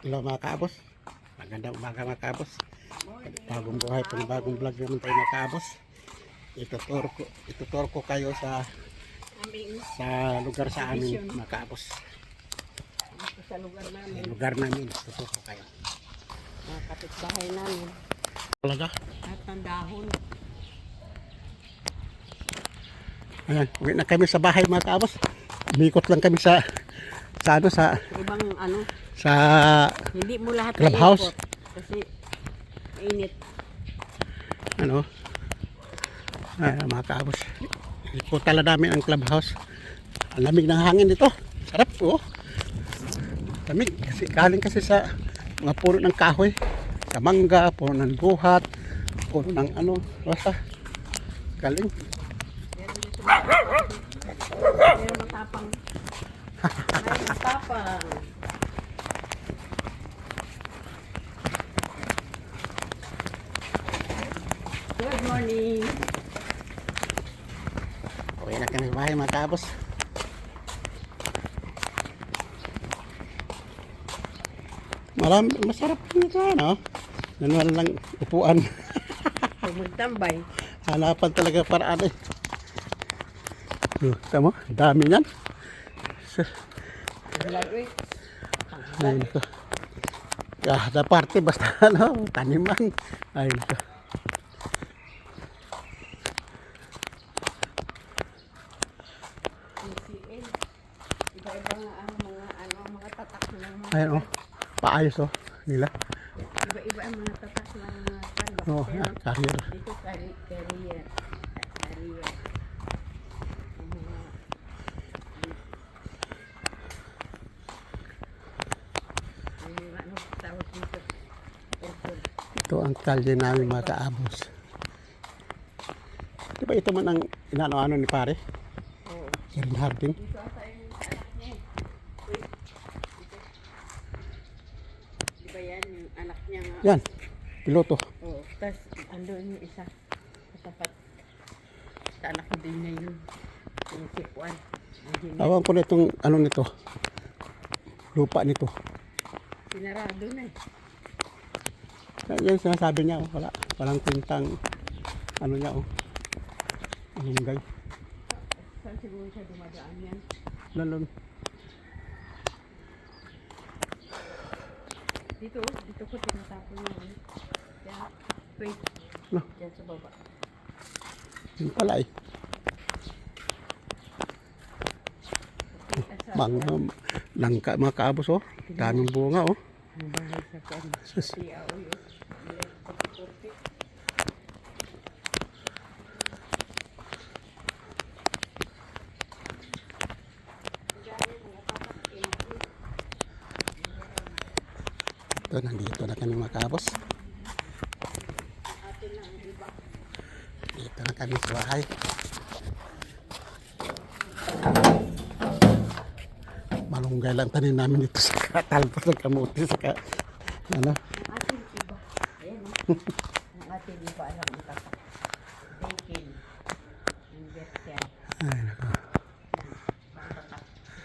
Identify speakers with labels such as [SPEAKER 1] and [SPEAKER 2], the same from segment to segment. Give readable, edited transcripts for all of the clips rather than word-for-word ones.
[SPEAKER 1] Hello mga kaabos. Magandang umaga mga kaabos. Bagong buhay, bagong vlog naman tayo mga kaabos. Ituturo ko kayo sa lugar sa amin mga kaabos.
[SPEAKER 2] Sa
[SPEAKER 1] lugar namin, tuturo ko kayo.
[SPEAKER 2] Mga kapitbahay namin.
[SPEAKER 1] Talaga?
[SPEAKER 2] At ng dahon.
[SPEAKER 1] Ayan, uwi na kami sa bahay mga kaabos. Umikot lang kami sa
[SPEAKER 2] Ibang
[SPEAKER 1] sa
[SPEAKER 2] hindi mo lahat
[SPEAKER 1] clubhouse.
[SPEAKER 2] ikot kasi mainit.
[SPEAKER 1] Mga kaabos. Ikot talaga namin ang clubhouse. Ang lamig ng hangin dito. Sarap po. Lamig. Kasi galing kasi sa mga puno ng kahoy. Sa mangga, puno ng buhat, puno ng basta. Galing.
[SPEAKER 2] Meron matapang. May matapang. Good morning.
[SPEAKER 1] Uwi na kami sa bahay mga kaabos. Masarap nito Nanuwan lang upuan.
[SPEAKER 2] Pag magtambay.
[SPEAKER 1] Hanapan talaga paraan tama, dami niyan. Ayun ko. Kada parte basta taniman. Ayun ko.
[SPEAKER 2] Iba-iba nga ang mga tatak ng mga
[SPEAKER 1] Ayun paayos nila.
[SPEAKER 2] iba-iba ang mga tatak ng mga
[SPEAKER 1] Carrier.
[SPEAKER 2] dito carrier. Tawag dito.
[SPEAKER 1] Ito ang kalye namin mga kaabos. Diba ito man ang inaano ni pare?
[SPEAKER 2] Oo.
[SPEAKER 1] Karen Harding.
[SPEAKER 2] Dito ata yung anak niya eh. Diba yan yung anak niya nga?
[SPEAKER 1] Yan, piloto.
[SPEAKER 2] Oo. Tapos andun yung isa. Katapat. Sa anak din niya yun. Yung sipuan.
[SPEAKER 1] Awan ko na itong nito. Lupa nito.
[SPEAKER 2] Sinarado na eh.
[SPEAKER 1] Yan sinasabi niya, walang kwentang niya Alunggay.
[SPEAKER 2] Saan siguro siya dumadaan yan?
[SPEAKER 1] Lalon.
[SPEAKER 2] Dito ko tinatapon yun. Kaya, wait.
[SPEAKER 1] No.
[SPEAKER 2] Diyan sa baba.
[SPEAKER 1] Yun pala Langka mga kaabos daming bunga
[SPEAKER 2] Ang bahay sa kan. Siyaoy
[SPEAKER 1] Ito, nandito na kami mga kaabos. Dito na kami sa bahay. Malunggay lang tanin namin dito sa talpo ng kamuti sa
[SPEAKER 2] Ang ating iba. Ayan Ang ating iba alam ang tatak. Bacon. Invest yan.
[SPEAKER 1] Ay nako.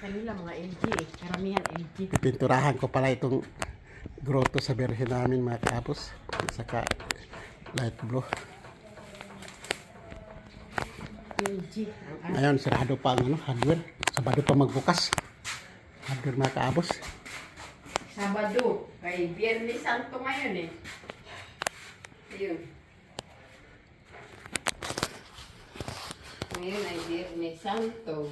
[SPEAKER 2] Kanila mga LG eh. Karamihan LG.
[SPEAKER 1] Pinturahan ko pala itong grotto sa birhen namin mga kaabos. Saka light blue.
[SPEAKER 2] LG.
[SPEAKER 1] Ngayon sarado pa ang hardware. Sabado pa magbukas. Hardware mga kaabos.
[SPEAKER 2] Sabado. Kay Biyernes Santo ngayon eh. Ayun. Ngayon ay Biyernes Santo.